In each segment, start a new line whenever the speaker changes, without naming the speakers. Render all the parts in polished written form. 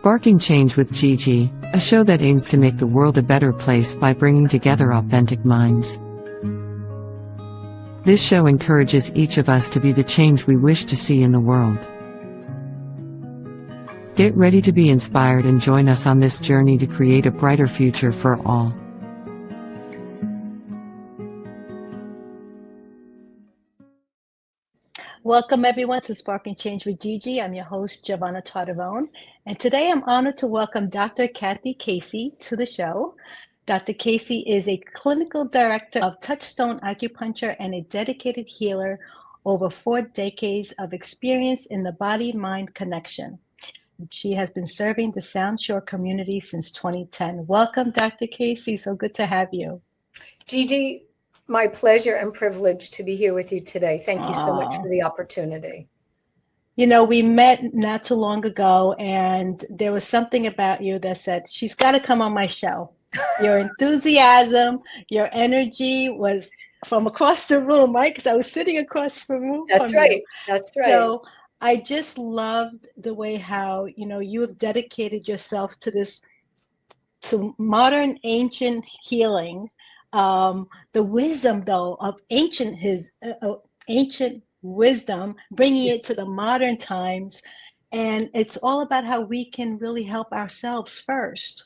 Sparking Change with Gigi, a show that aims to make the world a better place by bringing together authentic minds. This show encourages each of us to be the change we wish to see in the world. Get ready to be inspired and join us on this journey to create a brighter future for all.
Welcome everyone to Sparking Change with Gigi. I'm your host, Giovanna Tardarone, and today I'm honored to welcome Dr. Kathy Casey to the show. Dr. Casey is a clinical director of Touchstone Acupuncture and a dedicated healer, over 4 decades of experience in the body-mind connection. She has been serving the Sound Shore community since 2010. Welcome, Dr. Casey. So good to have you.
Gigi, my pleasure and privilege to be here with you today. Thank you so much for the opportunity.
You know, we met not too long ago, and there was something about you that said, she's got to come on my show. Your enthusiasm, your energy was from across the room, right? Because I was sitting across the room
That's
from
right.
you.
That's right.
So I just loved the way how, you know, you have dedicated yourself to this, to modern ancient healing. The wisdom, though, of ancient wisdom, bringing it to the modern times. And it's all about how we can really help ourselves first.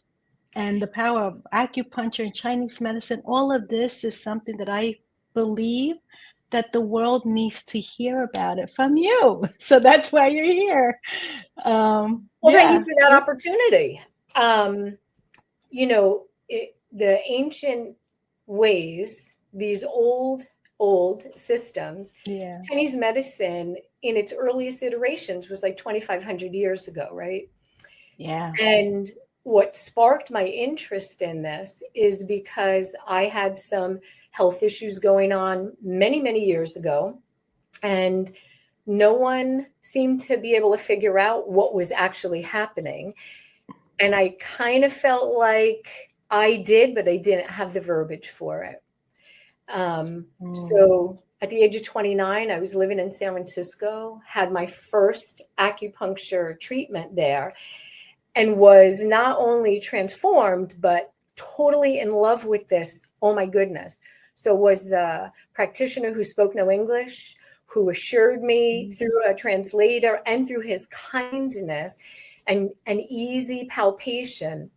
And the power of acupuncture and Chinese medicine, all of this is something that I believe that the world needs to hear about it from you. So that's why you're here.
Thank you for that opportunity. You know, the ancient ways, these old systems, Chinese medicine in its earliest iterations was like 2,500 years ago, right?
Yeah.
And what sparked my interest in this is because I had some health issues going on many, many years ago, and no one seemed to be able to figure out what was actually happening. And I kind of felt like I did, but I didn't have the verbiage for it. So at the age of 29, I was living in San Francisco, had my first acupuncture treatment there, and was not only transformed, but totally in love with this. Oh my goodness. So was the practitioner who spoke no English, who assured me through a translator and through his kindness and an easy palpation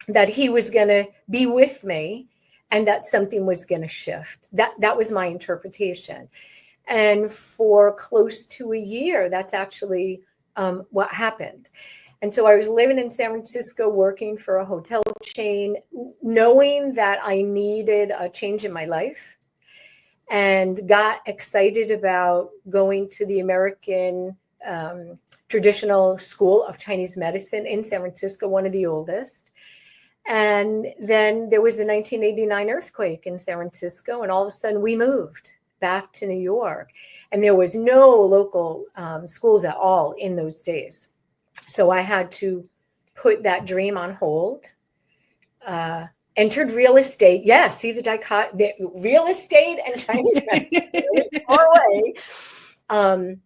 that he was going to be with me and that something was going to shift. That was my interpretation. And for close to a year, that's actually what happened. And so I was living in San Francisco, working for a hotel chain, knowing that I needed a change in my life, and got excited about going to the American Traditional School of Chinese Medicine in San Francisco, one of the oldest. And then there was the 1989 earthquake in San Francisco, and all of a sudden we moved back to New York. And there was no local schools at all in those days. So I had to put that dream on hold, entered real estate. Yeah, see the dichotomy, real estate and Chinese medicine, really far away.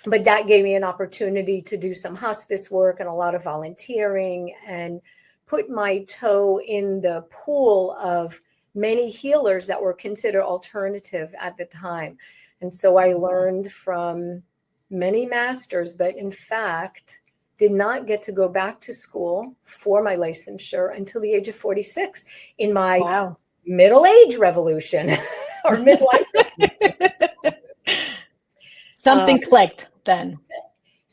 But that gave me an opportunity to do some hospice work and a lot of volunteering and put my toe in the pool of many healers that were considered alternative at the time. And so I learned from many masters, but in fact, did not get to go back to school for my licensure until the age of 46 in my middle age revolution or midlife.
Something clicked then.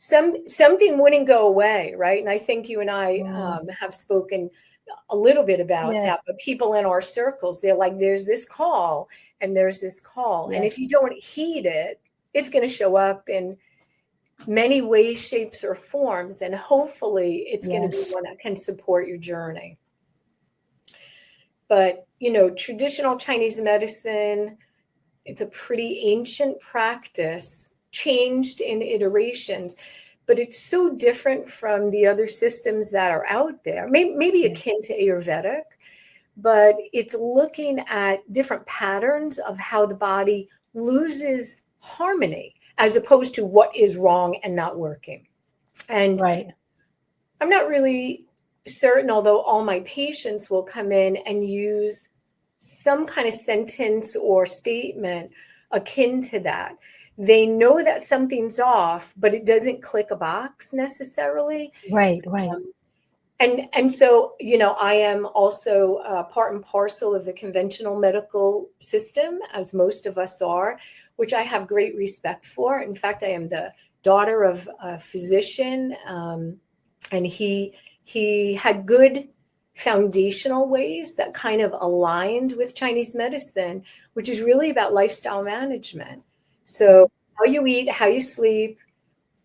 Something wouldn't go away, right? And I think you and I have spoken a little bit about that, but people in our circles, they're like, there's this call and there's this call. And if you don't heed it, it's going to show up in many ways, shapes, or forms, and hopefully it's going to be one that can support your journey. But, you know, traditional Chinese medicine, it's a pretty ancient practice, changed in iterations, but it's so different from the other systems that are out there, maybe akin to Ayurvedic, but it's looking at different patterns of how the body loses harmony, as opposed to what is wrong and not working. And I'm not really certain, although all my patients will come in and use some kind of sentence or statement akin to that. They know that something's off, but it doesn't click a box necessarily.
Right.
And so, I am also part and parcel of the conventional medical system, as most of us are, which I have great respect for. In fact, I am the daughter of a physician, and he had good foundational ways that kind of aligned with Chinese medicine, which is really about lifestyle management. So how you eat, how you sleep,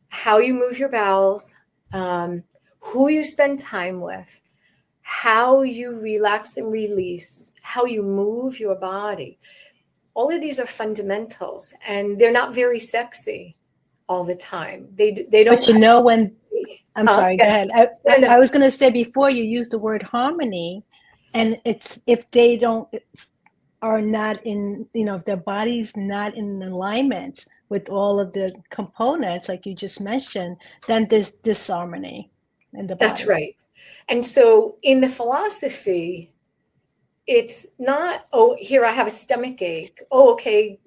how you move your bowels, who you spend time with, how you relax and release, how you move your body. All of these are fundamentals, and they're not very sexy all the time. They don't.
But when I'm sorry, go
yes.
ahead.
No.
I was going to say before you used the word harmony, and it's if they are not in, if their body's not in alignment with all of the components, like you just mentioned, then there's disharmony in the body.
That's right. And so in the philosophy, it's not, oh, here I have a stomach ache. Oh, okay,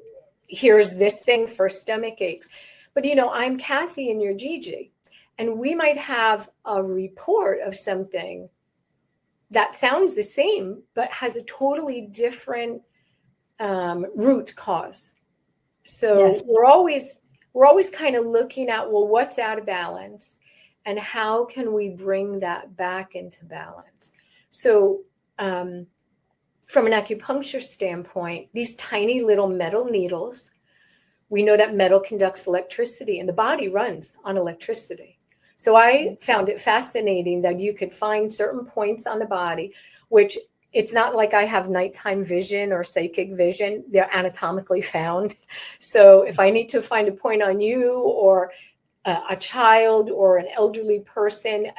here's this thing for stomach aches. But, I'm Kathy and you're Gigi. And we might have a report of something that sounds the same, but has a totally different root cause. So
Yes.
we're always kind of looking at, well, what's out of balance and how can we bring that back into balance? So from an acupuncture standpoint, these tiny little metal needles, we know that metal conducts electricity and the body runs on electricity. So I found it fascinating that you could find certain points on the body, which it's not like I have nighttime vision or psychic vision. They're anatomically found. So if I need to find a point on you or a child or an elderly person,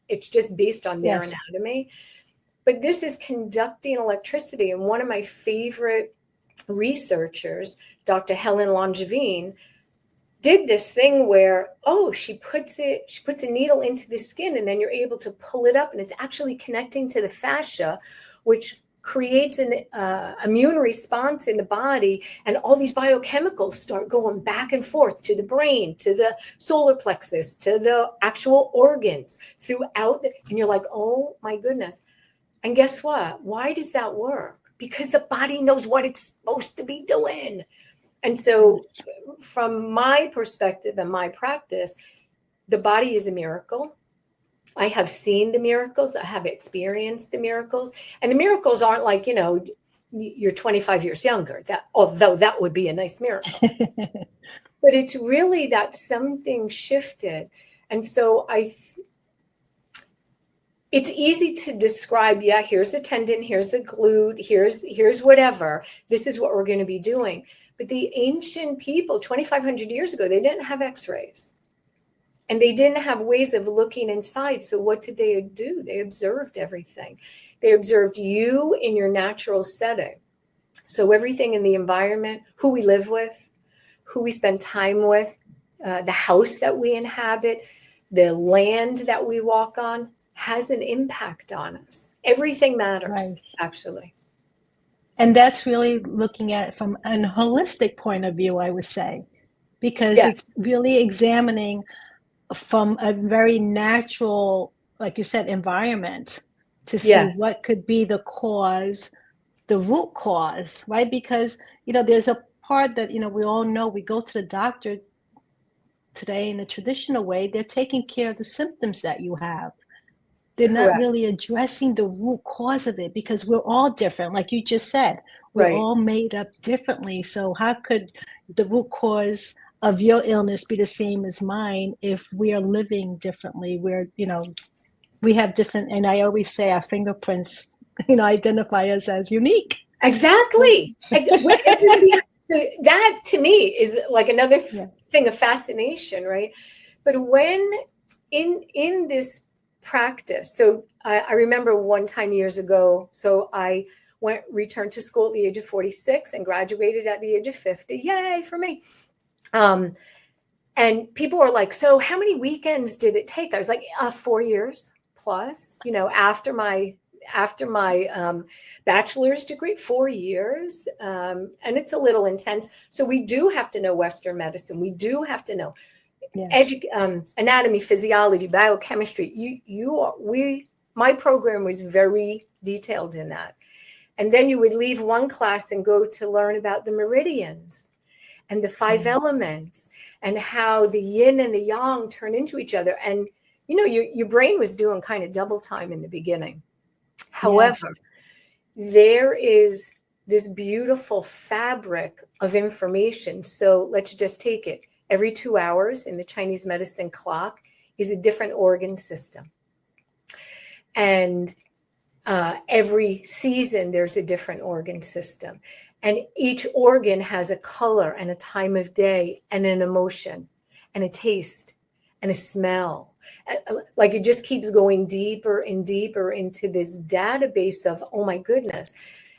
it's just based on their anatomy. But this is conducting electricity. And one of my favorite researchers, Dr. Helen Langevin, did this thing where, she puts a needle into the skin and then you're able to pull it up and it's actually connecting to the fascia, which creates an immune response in the body. And all these biochemicals start going back and forth to the brain, to the solar plexus, to the actual organs throughout. And you're like, oh my goodness. And guess what? Why does that work? Because the body knows what it's supposed to be doing. And so from my perspective and my practice, the body is a miracle. I have seen the miracles. I have experienced the miracles. And the miracles aren't like, you're 25 years younger, although that would be a nice miracle. But it's really that something shifted. And so it's easy to describe, here's the tendon, here's the glute, here's whatever. This is what we're going to be doing. But the ancient people, 2,500 years ago, they didn't have x-rays. And they didn't have ways of looking inside. So what did they do? They observed everything. They observed you in your natural setting. So everything in the environment, who we live with, who we spend time with, the house that we inhabit, the land that we walk on, has an impact on us. Everything matters, actually.
And that's really looking at it from a holistic point of view, I would say, because it's really examining from a very natural, like you said, environment to see what could be the cause, the root cause, right? Because, there's a part that, we all know, we go to the doctor today in a traditional way, they're taking care of the symptoms that you have. They're not really addressing the root cause of it because we're all different. Like you just said, we're all made up differently. So how could the root cause of your illness be the same as mine if we are living differently? We're, we have different, and I always say our fingerprints, identify us as unique.
Exactly. So that to me is like another thing of fascination, right? But when in this practice. So I remember one time years ago, so I returned to school at the age of 46 and graduated at the age of 50. Yay for me. And people are like, so how many weekends did it take? I was like, 4 years plus, after my bachelor's degree, 4 years. And it's a little intense. So we do have to know Western medicine. We do have to know anatomy, physiology, biochemistry. My program was very detailed in that. And then you would leave one class and go to learn about the meridians and the 5 elements and how the yin and the yang turn into each other. And, your brain was doing kind of double time in the beginning. However, there is this beautiful fabric of information. So let's just take it. Every 2 hours in the Chinese medicine clock is a different organ system. And every season, there's a different organ system. And each organ has a color and a time of day and an emotion and a taste and a smell. Like it just keeps going deeper and deeper into this database of, oh my goodness.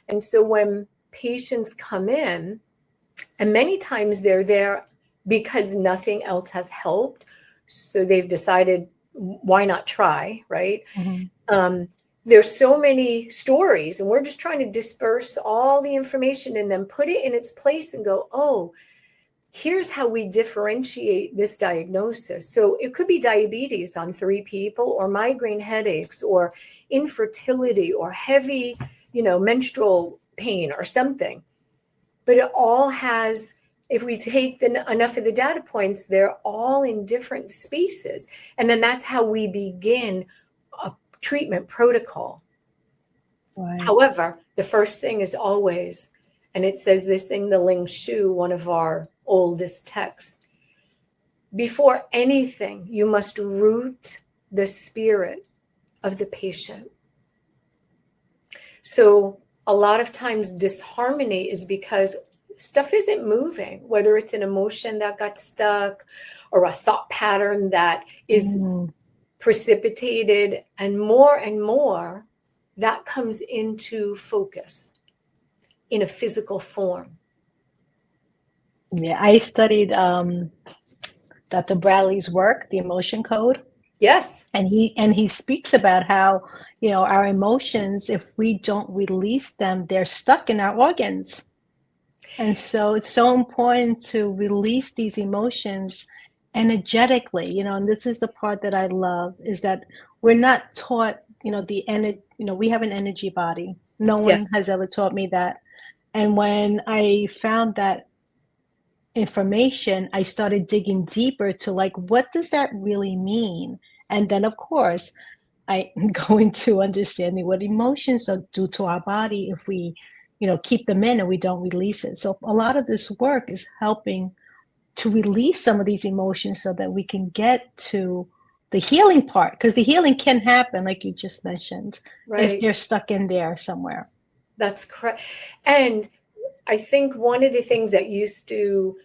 And so when patients come in, and many times they're there because nothing else has helped. So they've decided, why not try, right? There's so many stories, and we're just trying to disperse all the information and then put it in its place and go, oh, here's how we differentiate this diagnosis. So it could be diabetes on 3 people, or migraine headaches, or infertility, or heavy, menstrual pain or something. But it all has, if we take enough of the data points, they're all in different spaces. And then that's how we begin a treatment protocol. Right. However, the first thing is always, and it says this in the Ling Shu, one of our oldest texts, before anything, you must root the spirit of the patient. So a lot of times disharmony is because stuff isn't moving, whether it's an emotion that got stuck or a thought pattern that is precipitated, and more that comes into focus in a physical form.
Yeah, I studied Dr. Bradley's work, The Emotion Code.
Yes.
And he speaks about how, our emotions, if we don't release them, they're stuck in our organs. And so it's so important to release these emotions energetically, and this is the part that I love, is that we're not taught, we have an energy body. No one has ever taught me that. And when I found that information, I started digging deeper to what does that really mean? And then of course, I go into understanding what emotions do to our body if we, keep them in and we don't release it. So a lot of this work is helping to release some of these emotions so that we can get to the healing part, because the healing can happen, like you just mentioned, if they're stuck in there somewhere.
That's correct. And I think one of the things that used to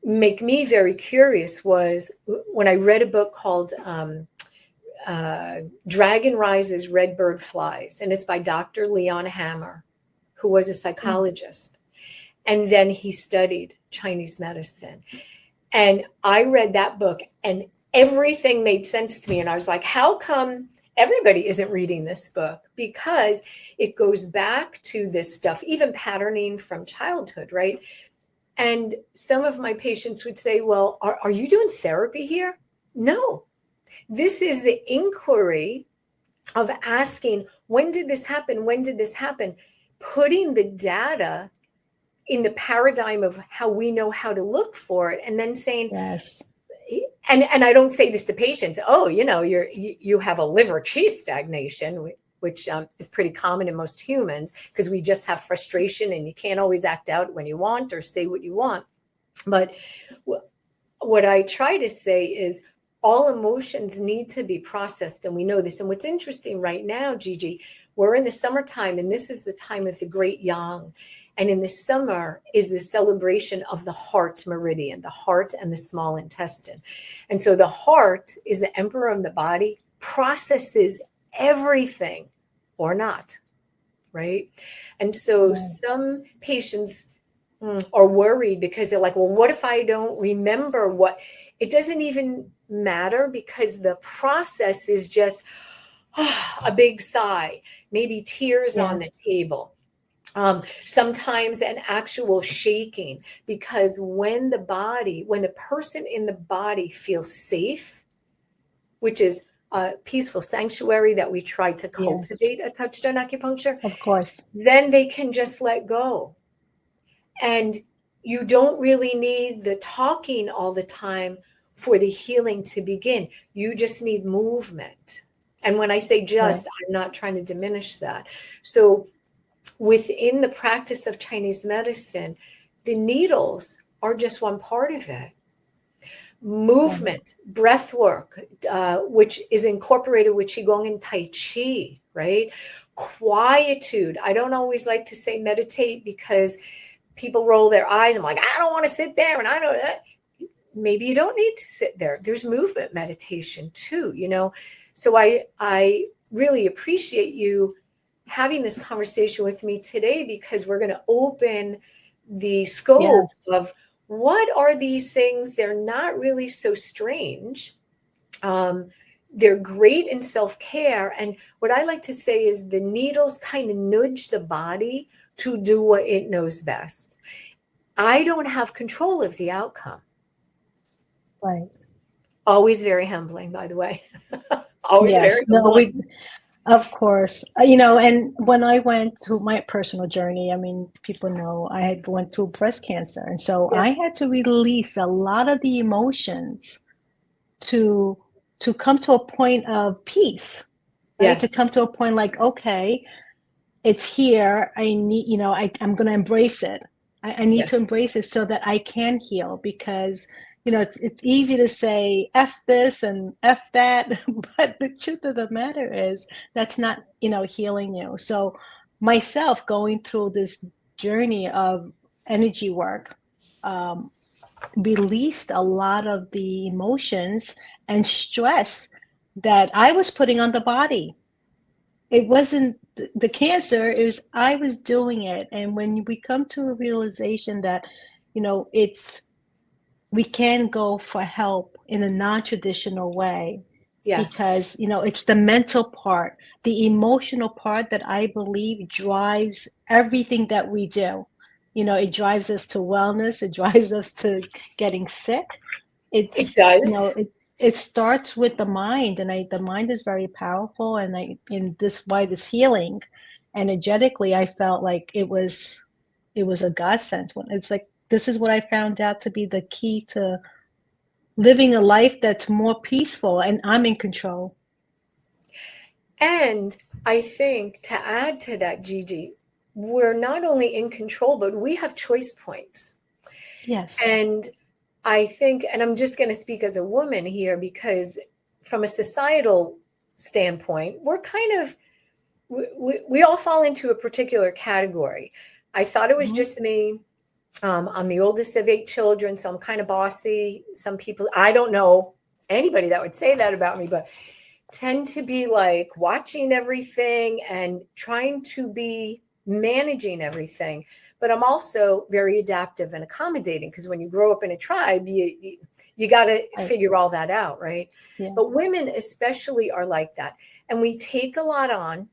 make me very curious was when I read a book called Dragon Rises, Red Bird Flies, and it's by Dr. Leon Hammer, who was a psychologist. And then he studied Chinese medicine. And I read that book and everything made sense to me. And I was like, how come everybody isn't reading this book? Because it goes back to this stuff, even patterning from childhood, right? And some of my patients would say, well, are you doing therapy here? No. This is the inquiry of asking, when did this happen? When did this happen? Putting the data in the paradigm of how we know how to look for it, and then saying,
yes.
And I don't say this to patients, oh, you have a liver qi stagnation, which is pretty common in most humans, because we just have frustration and you can't always act out when you want or say what you want. But what I try to say is all emotions need to be processed, and we know this. And what's interesting right now, Gigi, we're in the summertime, and this is the time of the great yang. And in the summer is the celebration of the heart meridian, the heart and the small intestine. And so the heart is the emperor of the body, processes everything or not, right? And so some patients, or worried because they're like, well, what if I don't remember what? It doesn't even matter, because the process is just a big sigh, maybe tears on the
Yes.
table. Sometimes an actual shaking, because when the person in the body feels safe, which is a peaceful sanctuary that we try to
Yes.
cultivate at Touchstone Acupuncture,
Of course.
then they can just let go. And you don't really need the talking all the time for the healing to begin. You just need movement. And when I say
Right.
just, I'm not trying to diminish that. So within the practice of Chinese medicine, the needles are just one part of it.
Right.
Movement, breath work, which is incorporated with Qigong and Tai Chi, right? Quietude. I don't always like to say meditate because people roll their eyes. I'm like, I don't want to sit there. And I don't, maybe you don't need to sit there. There's movement meditation too, you know? So I really appreciate you having this conversation with me today, because we're going to open the scope
Yes.
of what are these things. They're not really so strange. They're great in self-care. And what I like to say is the needles kind of nudge the body to do what it knows best. I don't have control of the outcome.
Right.
Always very humbling, by the way. Always
Yes.
very
No,
humbling.
of course. You know, and when I went through my personal journey, I mean, people know I had went through breast cancer. And so I
Yes.
had to release a lot of the emotions to come to a point of peace, right? To
Yes.
come to a point like, okay, it's here. I need, I'm going to embrace it. I need to
Yes.
embrace it so that I can heal, because, it's easy to say F this and F that, but the truth of the matter is that's not, healing you. So myself going through this journey of energy work, um, released a lot of the emotions and stress that I was putting on the body. It wasn't the cancer, it was I was doing it. And when we come to a realization that, it's we can go for help in a non-traditional way,
Yes.
because, it's the mental part, the emotional part that I believe drives everything that we do. It drives us to wellness, it drives us to getting sick.
It
It's,
does.
it starts with the mind, and the mind is very powerful. And in this healing energetically, I felt like it was a godsend. When it's like, this is what I found out to be the key to living a life that's more peaceful, and I'm in control.
And I think to add to that, Gigi, we're not only in control, but we have choice points.
Yes.
And I think, and I'm just going to speak as a woman here, because from a societal standpoint, we're kind of, we all fall into a particular category. I thought it was
Mhm.
just me. I'm the oldest of 8 children, so I'm kind of bossy. Some people, I don't know anybody that would say that about me, but tend to be like watching everything and trying to be managing everything. But I'm also very adaptive and accommodating, because when you grow up in a tribe, you got to figure all that out, right?
Yeah.
But women especially are like that. And we take a lot on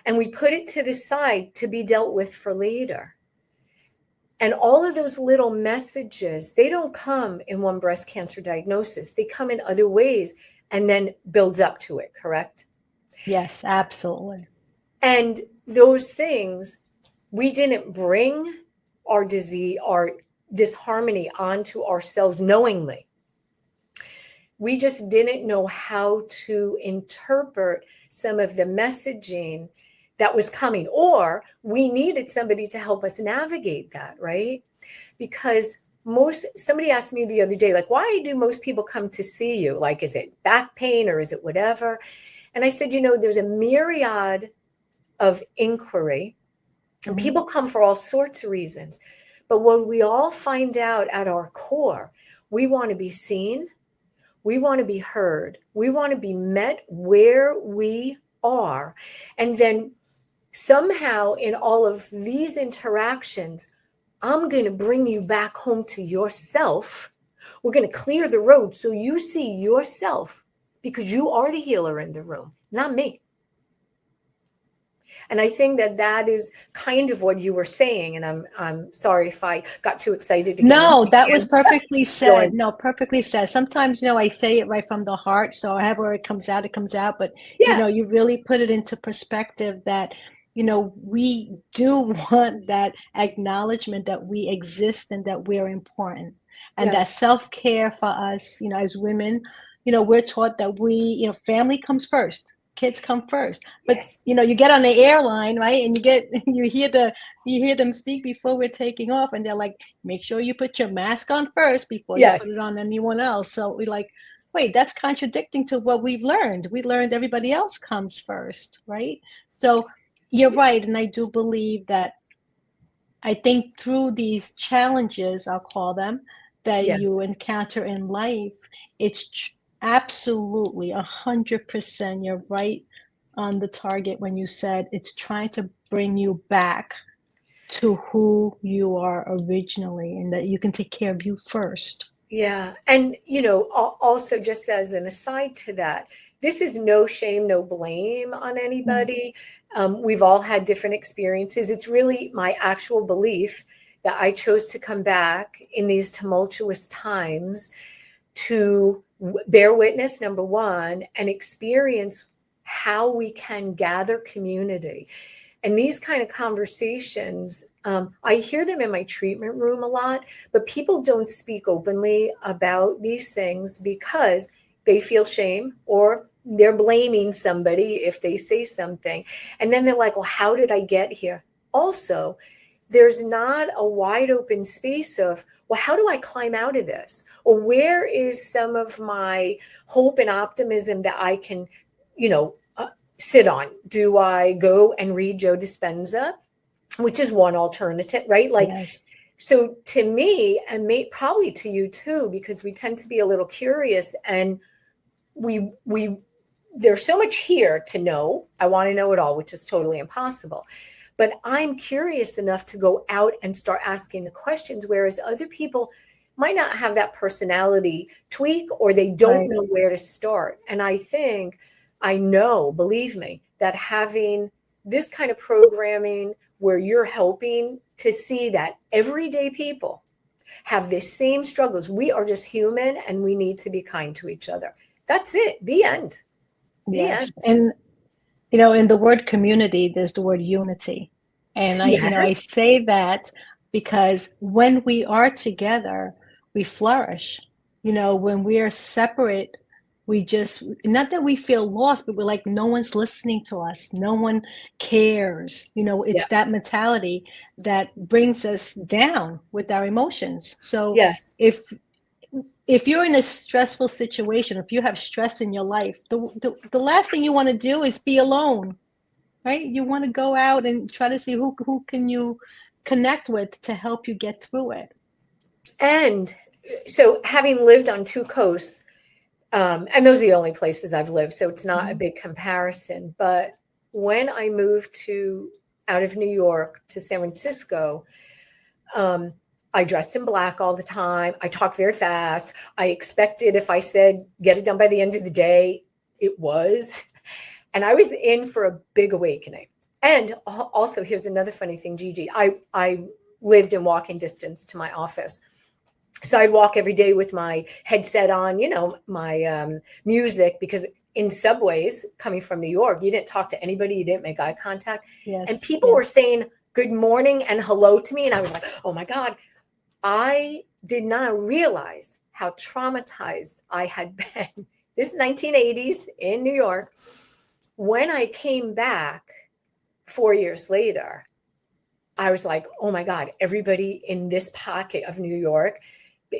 and we put it to the side to be dealt with for later. And all of those little messages, they don't come in one breast cancer diagnosis. They come in other ways and then builds up to it, correct?
Yes, absolutely.
And those things, we didn't bring our disease, our disharmony onto ourselves knowingly. We just didn't know how to interpret some of the messaging that was coming, or we needed somebody to help us navigate that, right? Because somebody asked me the other day, like, why do most people come to see you? Like, is it back pain or is it whatever? And I said, there's a myriad of inquiry, and people come for all sorts of reasons. But what we all find out at our core, we want to be seen, we want to be heard, we want to be met where we are. And then somehow in all of these interactions, I'm going to bring you back home to yourself. We're going to clear the road so you see yourself, because you are the healer in the room, not me. And I think that is kind of what you were saying. And I'm sorry if I got too excited again.
No, that was perfectly said. No, perfectly said. Sometimes, I say it right from the heart. So however it comes out, it comes out. But,
Yeah.
You really put it into perspective that, we do want that acknowledgement that we exist and that we're important. And that
Yes.
self-care for us, as women, we're taught that family comes first. Kids come first. But,
Yes.
you get on the airline, right? And you hear them speak before we're taking off, and they're like, make sure you put your mask on first before you put
Yes.
it on anyone else. So we're like, wait, that's contradicting to what we've learned. We learned everybody else comes first, right? So you're right. And I do believe that, I think through these challenges, I'll call them, that you
Yes.
encounter in life, it's absolutely 100%. You're right on the target when you said it's trying to bring you back to who you are originally, and that you can take care of you first.
Yeah. And, also just as an aside to that, this is no shame, no blame on anybody. We've all had different experiences. It's really my actual belief that I chose to come back in these tumultuous times to bear witness, number one, and experience how we can gather community. And these kind of conversations, I hear them in my treatment room a lot, but people don't speak openly about these things because they feel shame, or they're blaming somebody if they say something. And then they're like, well, how did I get here? Also, there's not a wide open space of, well, how do I climb out of this? Or where is some of my hope and optimism that I can, sit on? Do I go and read Joe Dispenza, which is one alternative, right? Like,
Yes.
So to me, and probably to you too, because we tend to be a little curious, and we there's so much here to know. I want to know it all, which is totally impossible. But I'm curious enough to go out and start asking the questions, whereas other people might not have that personality tweak, or they don't know where to start. And I know, believe me, that having this kind of programming where you're helping to see that everyday people have the same struggles. We are just human, and we need to be kind to each other. That's it. The end.
Yes. And, in the word community, there's the word unity. And I say that because when we are together, we flourish. When we are separate, we just, not that we feel lost, but we're like, no one's listening to us. No one cares. It's that mentality that brings us down with our emotions. So
Yes.
if you're in a stressful situation, if you have stress in your life, the last thing you want to do is be alone, right? You want to go out and try to see who can you connect with to help you get through it.
And so, having lived on two coasts, and those are the only places I've lived, so it's not a big comparison. But when I moved out of New York to San Francisco, I dressed in black all the time. I talked very fast. I expected, if I said, get it done by the end of the day, it was. And I was in for a big awakening. And also, here's another funny thing, Gigi. I lived in walking distance to my office. So I'd walk every day with my headset on, my music, because in subways coming from New York, you didn't talk to anybody. You didn't make eye contact.
Yes.
And people were saying good morning and hello to me. And I was like, oh my God. I did not realize how traumatized I had been. This 1980s in New York. When I came back 4 years later, I was like, oh my God, everybody in this pocket of New York,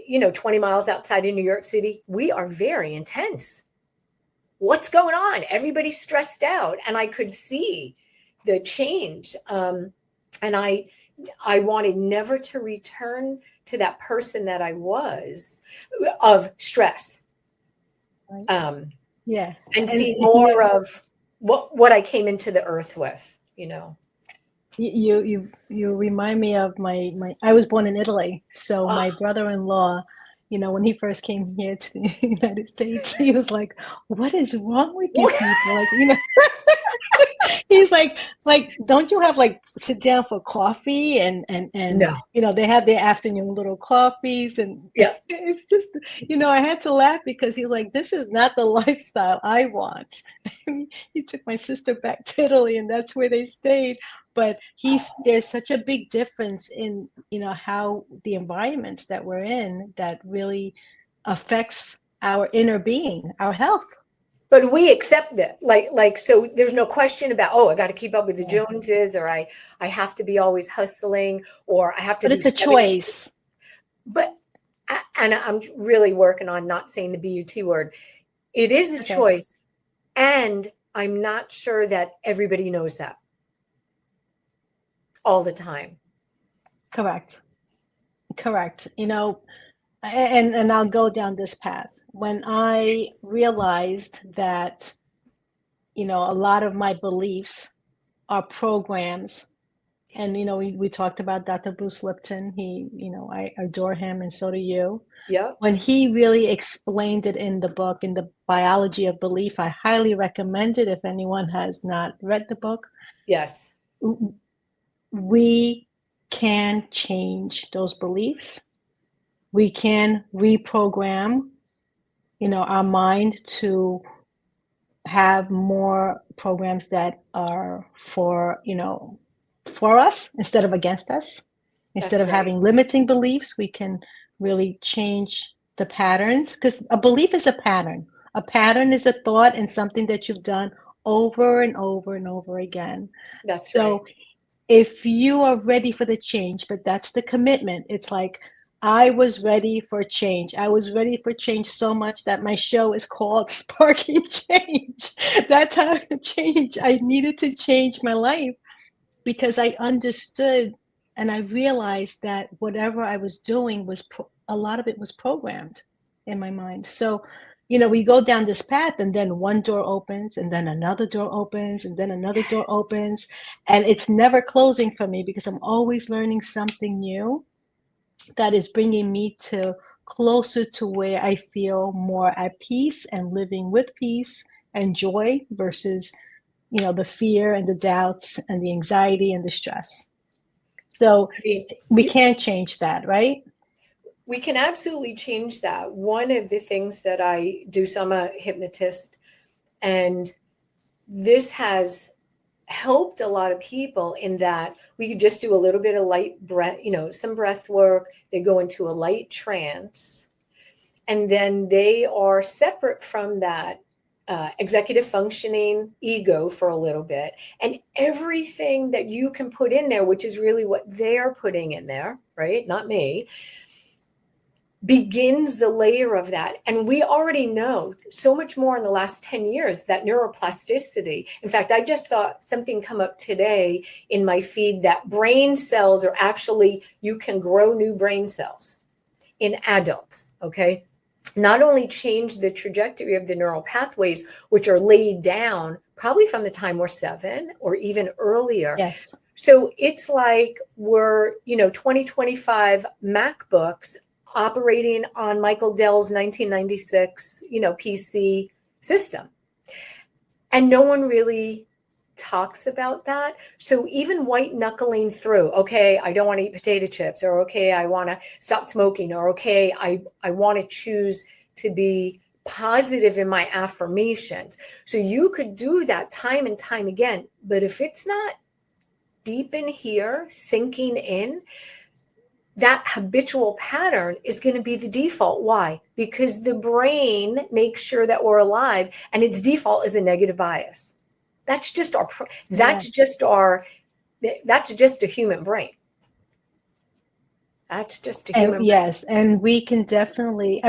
20 miles outside of New York City, we are very intense. What's going on? Everybody's stressed out. And I could see the change. And I wanted never to return to that person that I was of stress.
Right.
And see more of what I came into the earth with,
You remind me of my I was born in Italy, so
Oh,
my brother-in-law, when he first came here to the United States, he was like, "What is wrong with you people?" Like, he's like, don't you have like sit down for coffee and
no.
they have their afternoon little coffees and
Yeah.
it's just I had to laugh because he's like, this is not the lifestyle I want. He took my sister back to Italy and that's where they stayed. But there's such a big difference in how the environments that we're in that really affects our inner being, our health.
But we accept that, so there's no question about, oh, I got to keep up with the
Yeah.
Joneses, or I have to be always hustling, or I have to
But
do
it's a
70.
choice.
But, and I'm really working on not saying the BUT word. It is a
Okay.
choice. And I'm not sure that everybody knows that all the time.
Correct. And I'll go down this path. When I realized that, a lot of my beliefs are programs, and we talked about Dr. Bruce Lipton. I adore him, and so do you.
Yep.
When he really explained it in the book, in the Biology of Belief, I highly recommend it if anyone has not read the book.
Yes.
We can change those beliefs. We can reprogram, our mind to have more programs that are for us instead of against us. Instead
That's
of
right.
having limiting beliefs, we can really change the patterns, because a belief is a pattern. A pattern is a thought and something that you've done over and over and over again.
That's right.
So if you are ready for the change, but that's the commitment. It's like, I was ready for change. I was ready for change so much that my show is called Sparking Change. That's how to change. I needed to change my life because I understood and I realized that whatever I was doing was a lot of it was programmed in my mind. So, we go down this path and then one door opens and then another door opens and then another door opens, and it's never closing for me because I'm always learning something new that is bringing me to closer to where I feel more at peace and living with peace and joy versus the fear and the doubts and the anxiety and the stress. So we can't change that, right?
We can absolutely change that. One of the things that I do, so I'm a hypnotist, and this has helped a lot of people in that we could just do a little bit of light breath, some breath work. They go into a light trance, and then they are separate from that executive functioning ego for a little bit. And everything that you can put in there, which is really what they're putting in there, right? Not me, begins the layer of that. And we already know so much more in the last 10 years that neuroplasticity. In fact, I just saw something come up today in my feed that brain cells are actually, you can grow new brain cells in adults, okay? Not only change the trajectory of the neural pathways, which are laid down probably from the time we're 7 or even earlier.
Yes.
So it's like we're, 2025 MacBooks operating on Michael Dell's 1996, PC system. And no one really talks about that. So even white knuckling through, okay, I don't want to eat potato chips, or okay, I want to stop smoking, or okay, I want to choose to be positive in my affirmations. So you could do that time and time again. But if it's not deep in here, sinking in, that habitual pattern is going to be the default. Why? Because the brain makes sure that we're alive, and its default is a negative bias. That's just that's just a human brain. That's just a human brain.
Yes, and we can definitely,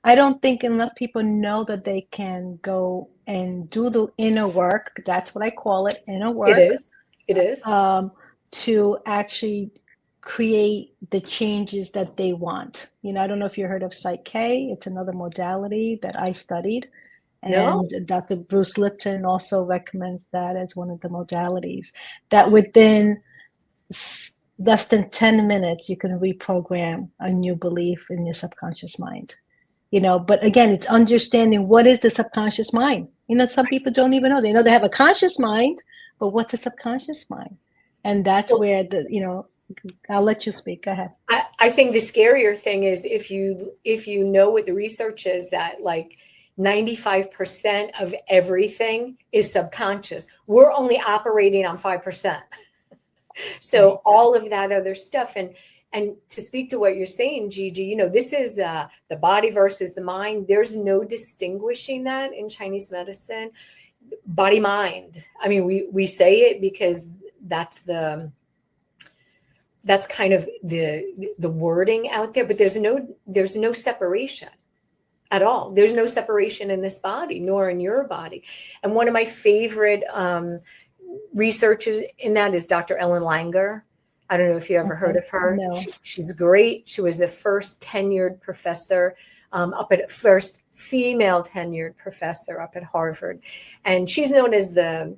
I don't think enough people know that they can go and do the inner work. That's what I call it, inner work.
It is.
To actually create the changes that they want. I don't know if you heard of Psych K. It's another modality that I studied. And
No?
Dr. Bruce Lipton also recommends that as one of the modalities that within less than 10 minutes, you can reprogram a new belief in your subconscious mind. But again, it's understanding what is the subconscious mind. Some people don't even know. They know they have a conscious mind, but what's a subconscious mind? And that's where I'll let you speak. Go ahead.
I think the scarier thing is if you know what the research is, that like 95% of everything is subconscious. We're only operating on 5%. So right. All of that other stuff. And to speak to what you're saying, Gigi, this is the body versus the mind. There's no distinguishing that in Chinese medicine. Body, mind. I mean, we say it because that's kind of the wording out there, but there's no separation at all. There's no separation in this body, nor in your body. And one of my favorite researchers in that is Dr. Ellen Langer. I don't know if you ever heard of her.
No.
She's great. She was the first tenured professor first female tenured professor up at Harvard. And she's known as the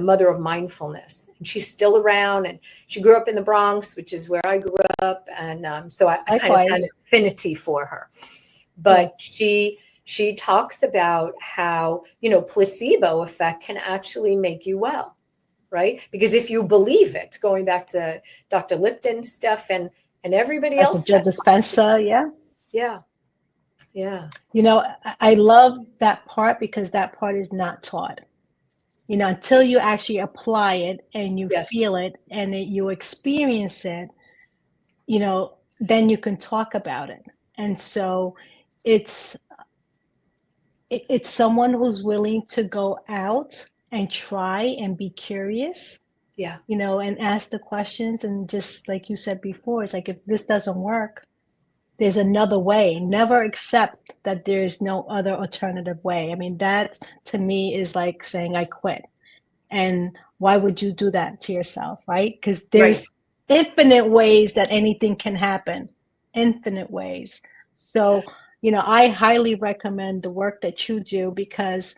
mother of mindfulness. And she's still around, and she grew up in the Bronx, which is where I grew up. And so I kind of had an affinity for her. But she talks about how, placebo effect can actually make you well. Right? Because if you believe it, going back to Dr. Lipton's stuff and everybody else.
Joe Dispenza, yeah.
Yeah. Yeah.
I love that part because that part is not taught. Until you actually apply it and you feel it and you experience it, then you can talk about it. And so it's someone who's willing to go out and try and be curious, and ask the questions. And just like you said before, it's like, if this doesn't work, there's another way. Never accept that there's no other alternative way. I mean, that to me is like saying I quit. And why would you do that to yourself, right? Because there's infinite ways that anything can happen, infinite ways. So, I highly recommend the work that you do, because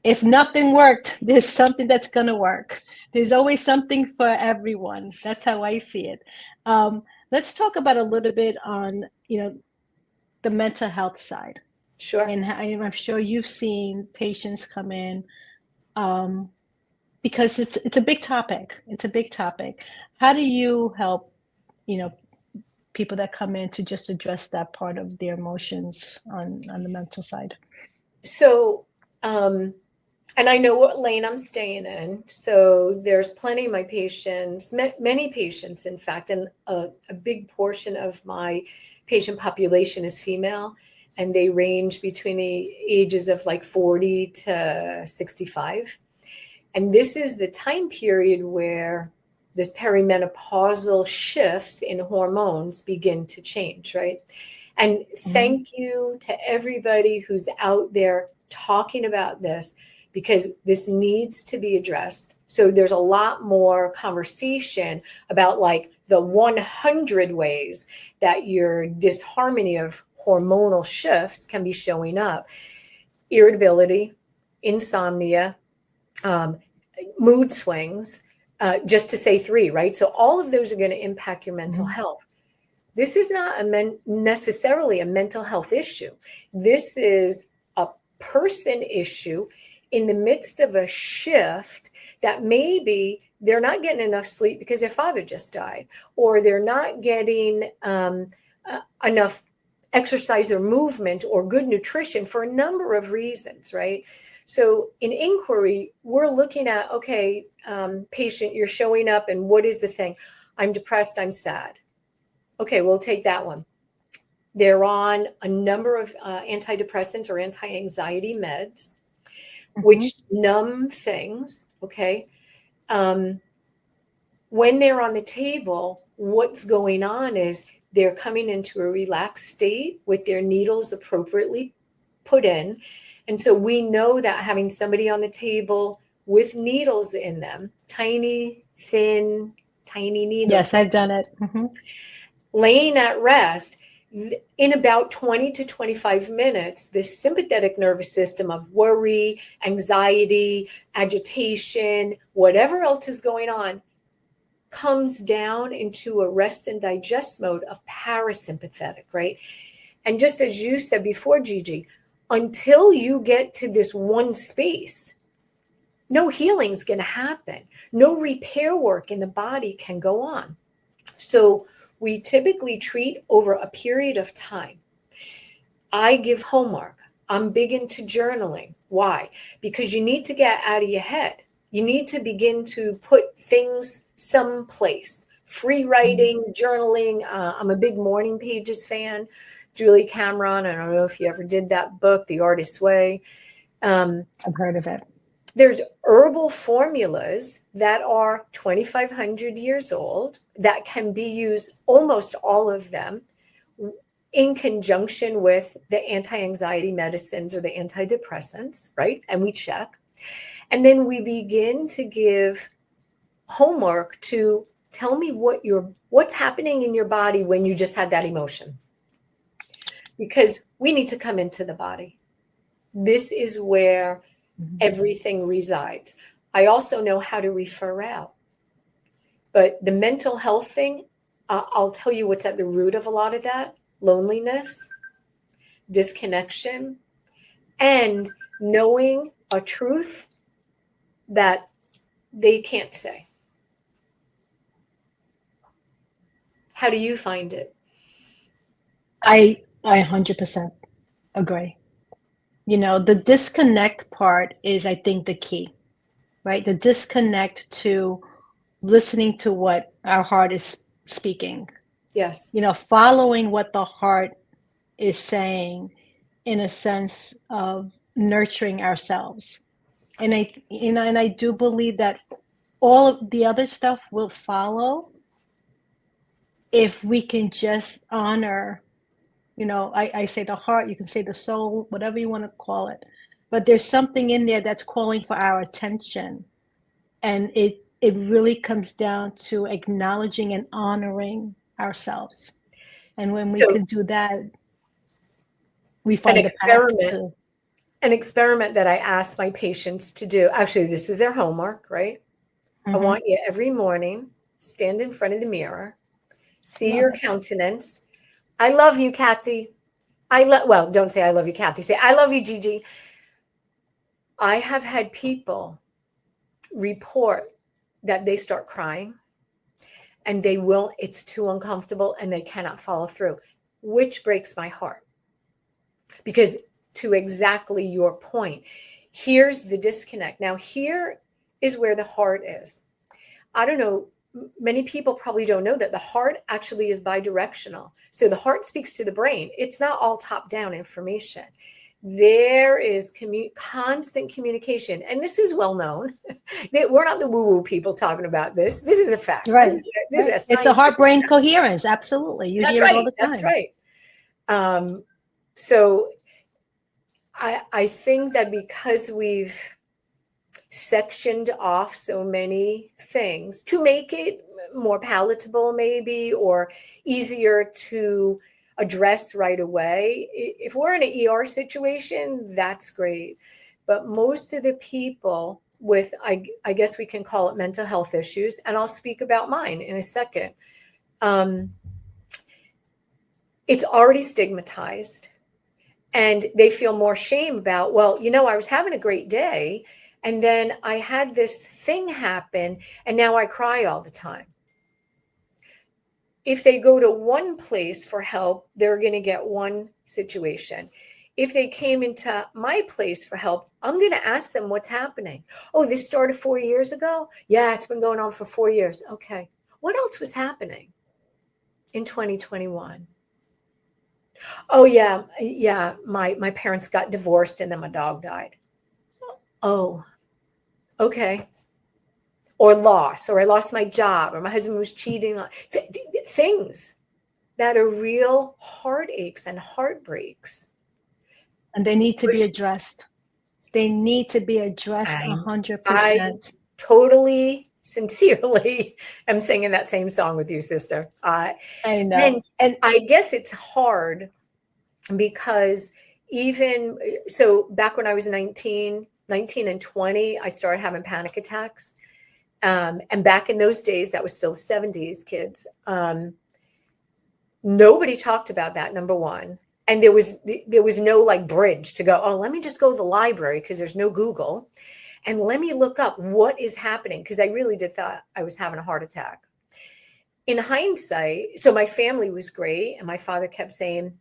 if nothing worked, there's something that's going to work. There's always something for everyone. That's how I see it. Let's talk about a little bit on, the mental health side.
Sure.
And I'm sure you've seen patients come in because it's a big topic. It's a big topic. How do you help, people that come in to just address that part of their emotions on the mental side?
So, and I know what lane I'm staying in. So there's plenty of my patients, many patients, in fact, and a big portion of my patient population is female, and they range between the ages of like 40 to 65. And this is the time period where this perimenopausal shifts in hormones begin to change, right? And thank you to everybody who's out there talking about this, because this needs to be addressed. So there's a lot more conversation about like the 100 ways that your disharmony of hormonal shifts can be showing up. Irritability, insomnia, mood swings, just to say 3, right? So all of those are going to impact your mental health. This is not necessarily a mental health issue. This is a person issue in the midst of a shift that maybe they're not getting enough sleep because their father just died, or they're not getting enough exercise or movement or good nutrition for a number of reasons, right? So in inquiry, we're looking at, okay, patient, you're showing up, and what is the thing? I'm depressed, I'm sad. Okay, we'll take that one. They're on a number of antidepressants or anti-anxiety meds, which numb things, okay? When they're on the table, what's going on is they're coming into a relaxed state with their needles appropriately put in. And so we know that having somebody on the table with needles in them, tiny, thin, tiny needles.
Yes, I've done it.
Laying at rest, in about 20 to 25 minutes, the sympathetic nervous system of worry, anxiety, agitation, whatever else is going on, comes down into a rest and digest mode of parasympathetic, right? And just as you said before, Gigi, until you get to this one space, no healing's going to happen. No repair work in the body can go on. So we typically treat over a period of time. I give homework. I'm big into journaling. Why? Because you need to get out of your head. You need to begin to put things someplace. Free writing, journaling. I'm a big Morning Pages fan. Julie Cameron, I don't know if you ever did that book, The Artist's Way.
I've heard of it.
There's herbal formulas that are 2,500 years old that can be used, almost all of them, in conjunction with the anti-anxiety medicines or the antidepressants, right? And we check. And then we begin to give homework to tell me what's happening in your body when you just had that emotion. Because we need to come into the body. This is where everything resides. I also know how to refer out. But the mental health thing, I'll tell you what's at the root of a lot of that: loneliness, disconnection, and knowing a truth that they can't say. How do you find it?
I 100% agree. You know, the disconnect part is, I think, the key, right? The disconnect to listening to what our heart is speaking.
Yes.
You know, following what the heart is saying in a sense of nurturing ourselves. And I do believe that all of the other stuff will follow if we can just honor, you know, I say the heart, you can say the soul, whatever you want to call it. But there's something in there that's calling for our attention. And it really comes down to acknowledging and honoring ourselves. And when we can do that, we find the path to.
An experiment that I ask my patients to do. Actually, this is their homework, right? I want you every morning, stand in front of the mirror, see your countenance. I love you, Kathy. Well, don't say I love you, Kathy. Say, I love you, Gigi. I have had people report that they start crying and it's too uncomfortable and they cannot follow through, which breaks my heart. Because to exactly your point, here's the disconnect. Now, here is where the heart is. I don't know, many people probably don't know that the heart actually is bidirectional. So the heart speaks to the brain. It's not all top-down information. There is constant communication. And this is well known. We're not the woo-woo people talking about this. This is a fact.
Right.
It's
a heart-brain coherence. Absolutely. You hear it all the time.
That's right. So I think that because we've sectioned off so many things to make it more palatable maybe, or easier to address right away. If we're in an ER situation, that's great. But most of the people with, I guess we can call it mental health issues, and I'll speak about mine in a second. It's already stigmatized. And they feel more shame about, well, you know, I was having a great day and then I had this thing happen and now I cry all the time. If they go to one place for help, they're going to get one situation. If they came into my place for help, I'm going to ask them what's happening. Oh, this started 4 years ago? Yeah, it's been going on for 4 years. Okay. What else was happening in 2021? Oh, yeah, my parents got divorced and then my dog died. Oh, okay. Or loss, or I lost my job, or my husband was cheating on things that are real heartaches and heartbreaks.
And they need to be addressed. They need to be addressed 100%.
I totally, sincerely am singing that same song with you, sister.
I know.
And I guess it's hard because even so, back when I was 19 and 20, I started having panic attacks. And back in those days, that was still the 70s, kids. Nobody talked about that, number one. And there was no like bridge to go, oh, let me just go to the library because there's no Google. And let me look up what is happening, because I really did thought I was having a heart attack. In hindsight, so my family was great. And my father kept saying,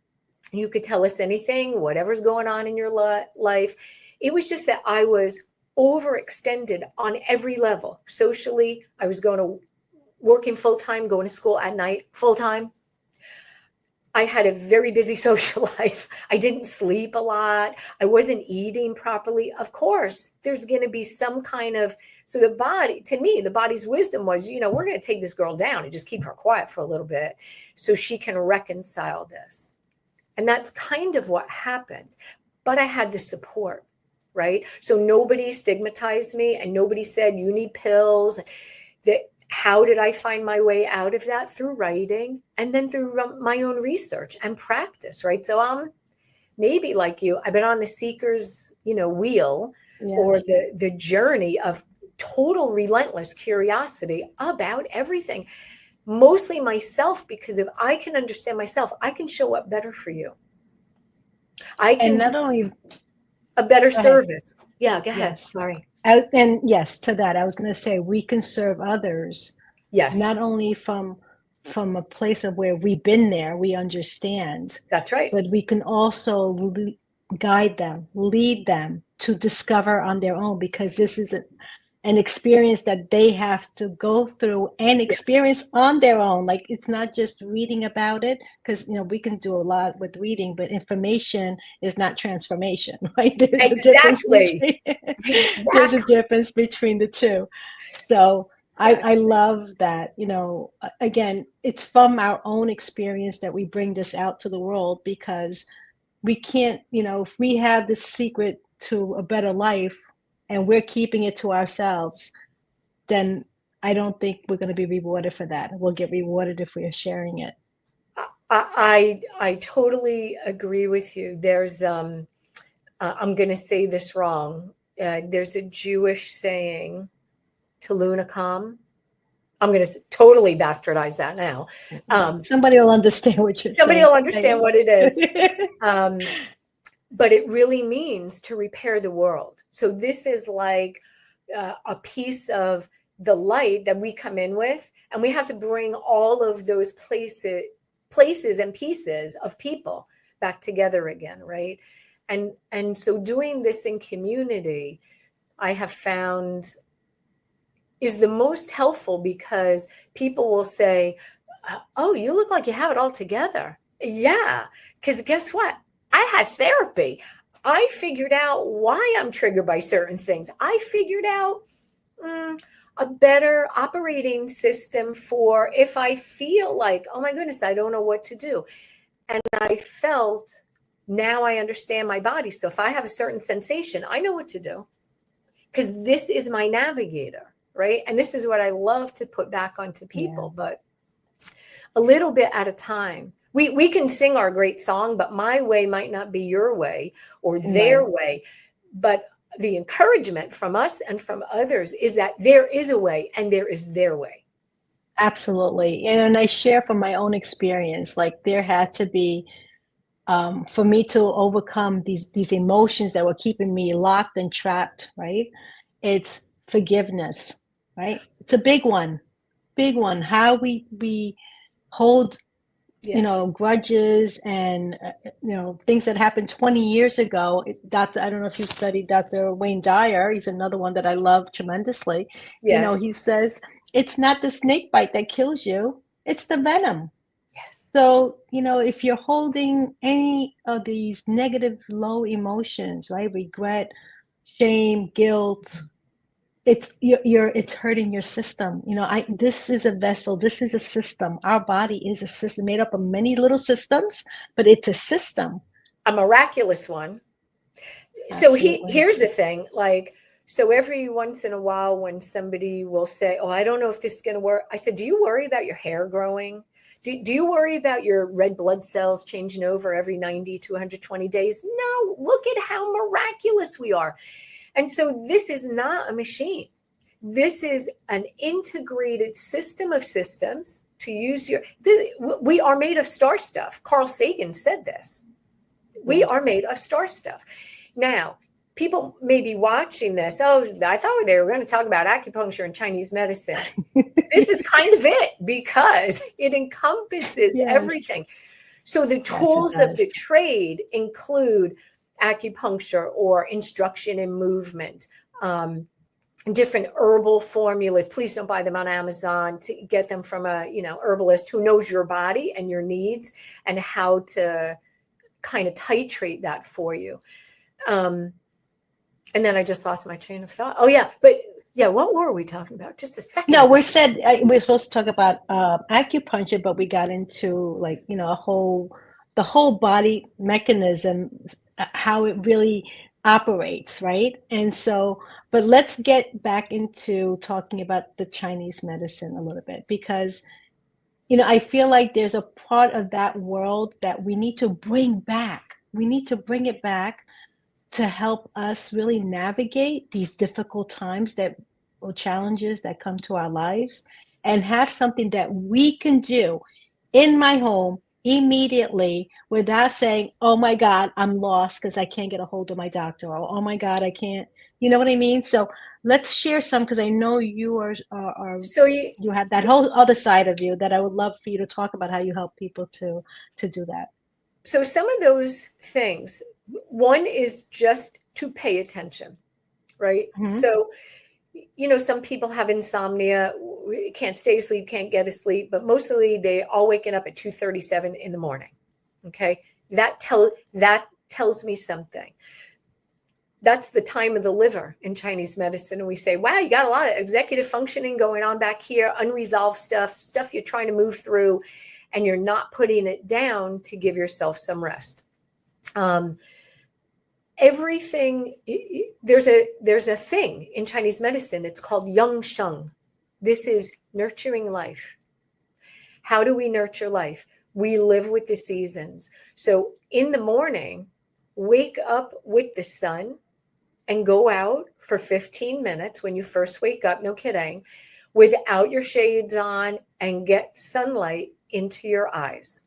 you could tell us anything, whatever's going on in your life. It was just that I was overextended on every level. Socially, I was working full-time, going to school at night full-time. I had a very busy social life. I didn't sleep a lot. I wasn't eating properly. Of course, there's going to be some kind of, so the body, to me, the body's wisdom was, we're going to take this girl down and just keep her quiet for a little bit so she can reconcile this. And that's kind of what happened. But I had the support, right? So nobody stigmatized me and nobody said, you need pills. How did I find my way out of that? Through writing and then through my own research and practice, right? So maybe like you, I've been on the seeker's, wheel, yes, or the journey of total relentless curiosity about everything, mostly myself, because if I can understand myself, I can show up better for you. I can,
and not only
a better service. Yeah, go ahead.
Yes.
Sorry.
And yes, to that, I was going to say, we can serve others.
Yes.
Not only from a place of where we've been there, we understand.
That's right.
But we can also guide them, lead them to discover on their own, because this is an experience that they have to go through and experience on their own. Like, it's not just reading about it, because we can do a lot with reading, but information is not transformation, right? There's
exactly.
There's a difference between the two. So exactly. I love that, again, it's from our own experience that we bring this out to the world, because we can't, if we have the secret to a better life and we're keeping it to ourselves, then I don't think we're going to be rewarded for that. We'll get rewarded if we are sharing it.
I totally agree with you. There's, I'm going to say this wrong. There's a Jewish saying, Taluna Kam. I'm going to totally bastardize that now.
Somebody will understand what you're saying.
Somebody will understand what it is. But it really means to repair the world. So this is like a piece of the light that we come in with, and we have to bring all of those places and pieces of people back together again, right? And so doing this in community, I have found is the most helpful, because people will say, oh, you look like you have it all together. Yeah, because guess what? I had therapy. I figured out why I'm triggered by certain things. I figured out a better operating system for if I feel like, oh my goodness, I don't know what to do. And I felt, now I understand my body. So if I have a certain sensation, I know what to do, because this is my navigator, right? And this is what I love to put back onto people, but a little bit at a time. We can sing our great song, but my way might not be your way or their way. But the encouragement from us and from others is that there is a way and there is their way.
Absolutely. And I share from my own experience, like there had to be, for me to overcome these emotions that were keeping me locked and trapped, right? It's forgiveness, right? It's a big one. How we hold, grudges and, things that happened 20 years ago. I don't know if you studied Dr. Wayne Dyer. He's another one that I love tremendously.
Yes.
He says, it's not the snake bite that kills you. It's the venom.
Yes.
So, if you're holding any of these negative, low emotions, right? Regret, shame, guilt, it's hurting your system. This is a vessel. This is a system. Our body is a system made up of many little systems, but it's a system.
A miraculous one.
Absolutely.
So here's the thing, so every once in a while when somebody will say, oh, I don't know if this is going to work. I said, do you worry about your hair growing? Do you worry about your red blood cells changing over every 90 to 120 days? No, look at how miraculous we are. And so this is not a machine. This is an integrated system of systems to use we are made of star stuff. Carl Sagan said this. We are made of star stuff. Now, people may be watching this. Oh, I thought they were going to talk about acupuncture and Chinese medicine. This is kind of it, because it encompasses everything. So the tools of the trade include acupuncture or instruction in movement, different herbal formulas. Please don't buy them on Amazon. To get them from a herbalist who knows your body and your needs and how to kind of titrate that for you. And then I just lost my train of thought. Oh yeah, but yeah, what were we talking about? Just a second.
No, we're supposed to talk about acupuncture, but we got into the whole body mechanism, how it really operates, right? And so, but let's get back into talking about the Chinese medicine a little bit, because I feel like there's a part of that world that we need to bring back. We need to bring it back to help us really navigate these difficult times or challenges that come to our lives, and have something that we can do in my home immediately without saying, oh my God, I'm lost because I can't get a hold of my doctor, or oh my God, I can't, you know what I mean? So let's share some, because I know you you have that whole other side of you that I would love for you to talk about, how you help people to do that.
So some of those things, one is just to pay attention, right? Mm-hmm. So, some people have insomnia, can't stay asleep, can't get asleep, but mostly they all waking up at 2:37 in the morning. Okay. That tells me something. That's the time of the liver in Chinese medicine. And we say, wow, you got a lot of executive functioning going on back here, unresolved stuff you're trying to move through, and you're not putting it down to give yourself some rest. Everything, there's a thing in Chinese medicine. It's called yang sheng. This is nurturing life. How do we nurture life? We live with the seasons. So in the morning, wake up with the sun and go out for 15 minutes when you first wake up, no kidding, without your shades on, and get sunlight into your eyes.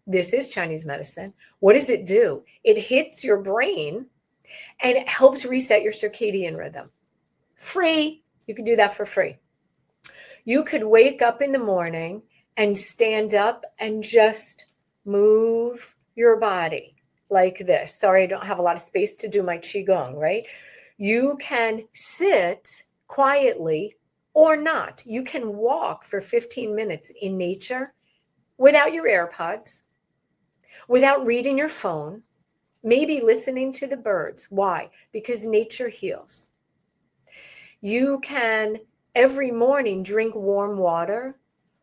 This is Chinese medicine. What does it do? It hits your brain and it helps reset your circadian rhythm. Free. You can do that for free. You could wake up in the morning and stand up and just move your body like this. Sorry, I don't have a lot of space to do my Qigong, right? You can sit quietly or not. You can walk for 15 minutes in nature without your AirPods, without reading your phone, maybe listening to the birds. Why? Because nature heals. You can every morning drink warm water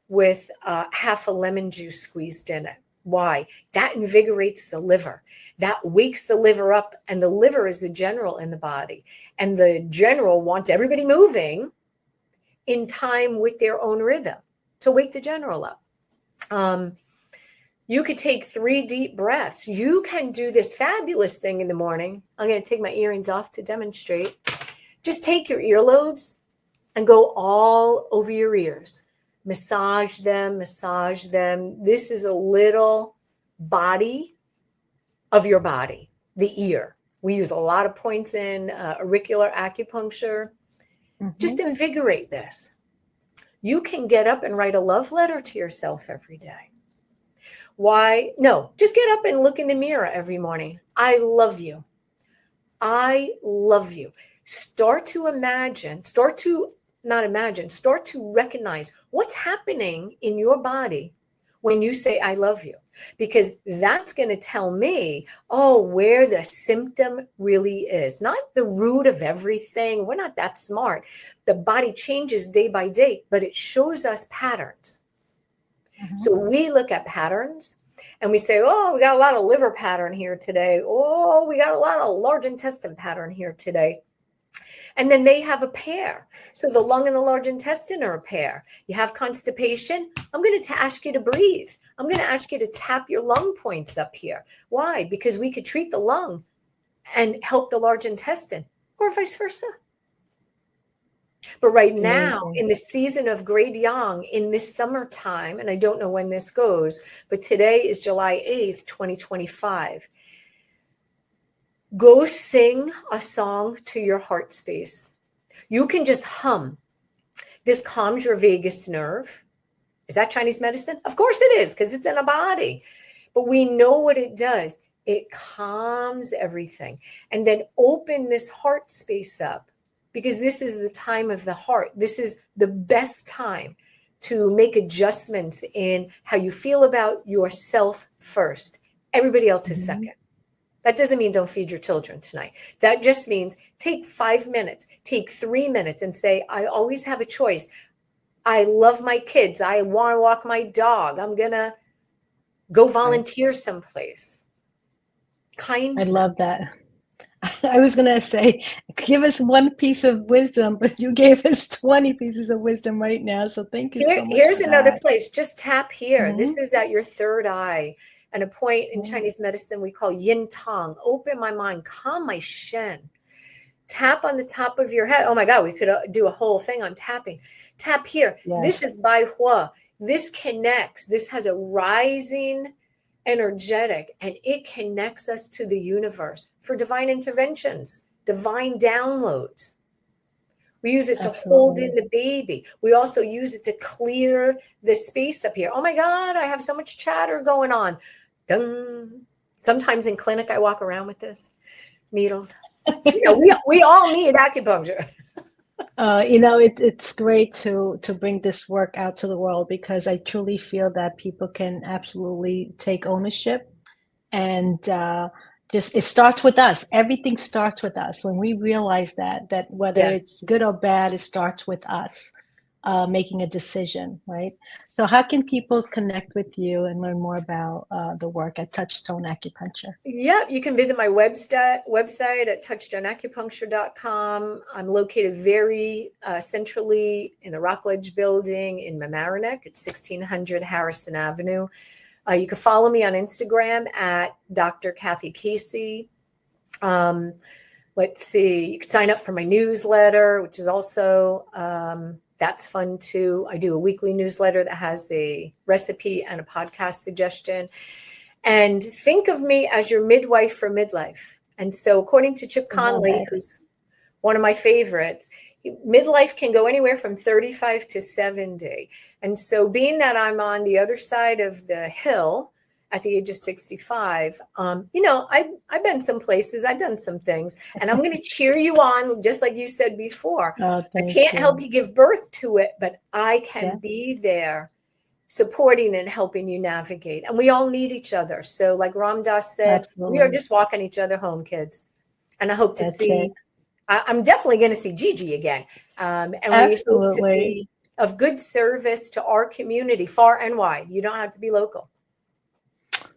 with half a lemon juice squeezed in it. Why? That invigorates the liver. That wakes the liver up, and the liver is the general in the body. And the general wants everybody moving in time with their own rhythm to wake the general up. You could take 3 deep breaths. You can do this fabulous thing in the morning. I'm going to take my earrings off to demonstrate. Just take your earlobes and go all over your ears. Massage them. This is a little body of your body, the ear. We use a lot of points in auricular acupuncture. Mm-hmm. Just invigorate this. You can get up and write a love letter to yourself every day. Why? No, just get up and look in the mirror every morning. I love you. I love you. Start to recognize what's happening in your body when you say, I love you, because that's going to tell me, where the symptom really is, not the root of everything. We're not that smart. The body changes day by day, but it shows us patterns. Mm-hmm. So we look at patterns and we say, we got a lot of liver pattern here today. We got a lot of large intestine pattern here today. And then they have a pair. So the lung and the large intestine are a pair. You have constipation. I'm going to ask you to breathe. I'm going to ask you to tap your lung points up here. Why? Because we could treat the lung and help the large intestine, or vice versa. But right now,
Amazing.
in the season of Great Yang, in this summertime, and I don't know when this goes, but today is July 8th, 2025. Go sing a song to your heart space. You can just hum. This calms your vagus nerve. Is that Chinese medicine? Of course it is, because it's in a body. But we know what it does. It calms everything. And then open this heart space up, because this is the time of the heart. This is the best time to make adjustments in how you feel about yourself first. Everybody else is second. That doesn't mean don't feed your children tonight. That just means take 5 minutes, take 3 minutes and say, I always have a choice. I love my kids. I want to walk my dog. I'm going to go volunteer someplace.
I love that. I was going to say, give us one piece of wisdom, but you gave us 20 pieces of wisdom right now. So thank you so much.
Here's another place. Just tap here. This is at your third eye. And a point in Chinese medicine we call yin tong. Open my mind, calm my shen. Tap on the top of your head. Oh my God, we could do a whole thing on tapping. Tap here. Yes. This is Bai Hua. This connects. This has a rising energetic, and it connects us to the universe for divine interventions, divine downloads. We use it to hold in the baby. We also use it to clear the space up here. Oh my God, I have so much chatter going on. Dun. Sometimes in clinic, I walk around with this needled. We all need acupuncture.
It's great to bring this work out to the world, because I truly feel that people can absolutely take ownership, and it starts with us. Everything starts with us. When we realize that whether it's good or bad, it starts with us making a decision, right? So how can people connect with you and learn more about the work at Touchstone Acupuncture?
Yeah, you can visit my website at touchstoneacupuncture.com. I'm located very centrally in the Rockledge building in Mamaroneck at 1600 Harrison Avenue. You can follow me on Instagram at Dr. Kathy Casey. Let's see, you can sign up for my newsletter, which is also, that's fun too. I do a weekly newsletter that has a recipe and a podcast suggestion. And think of me as your midwife for midlife. And so according to Chip Conley, who's one of my favorites, midlife can go anywhere from 35 to 70. And so being that I'm on the other side of the hill at the age of 65, I've been some places, I've done some things, and I'm going to cheer you on, just like you said before. I can't help you give birth to it, but I can be there supporting and helping you navigate. And we all need each other. So like Ram Dass said, we are just walking each other home, kids. And I hope to see, I'm definitely going to see Gigi again. And we hope to be of good service to our community, far and wide. You don't have to be local.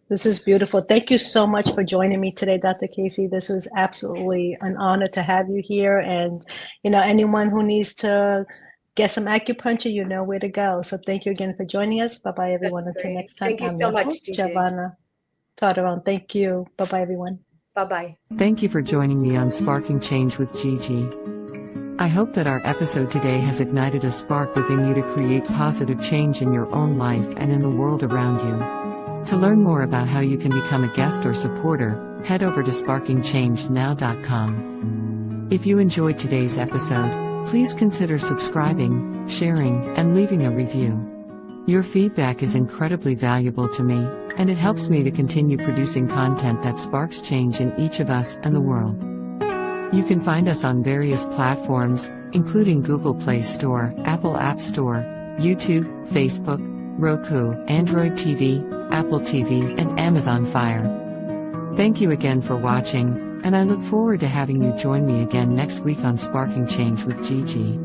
This is beautiful. Thank you so much for joining me today, Dr. Casey. This was absolutely an honor to have you here. And, anyone who needs to get some acupuncture, you know where to go. So thank you again for joining us. Bye-bye, everyone. Until next time.
Thank you so much, Gigi.
Giovanna Tardarone. Thank you. Bye-bye, everyone.
Bye-bye.
Thank you for joining me on Sparking Change with Gigi. I hope that our episode today has ignited a spark within you to create positive change in your own life and in the world around you. To learn more about how you can become a guest or supporter, head over to sparkingchangenow.com. If you enjoyed today's episode, please consider subscribing, sharing, and leaving a review. Your feedback is incredibly valuable to me, and it helps me to continue producing content that sparks change in each of us and the world. You can find us on various platforms, including Google Play Store, Apple App Store, YouTube, Facebook, Roku, Android TV, Apple TV, and Amazon Fire. Thank you again for watching, and I look forward to having you join me again next week on Sparking Change with Gigi.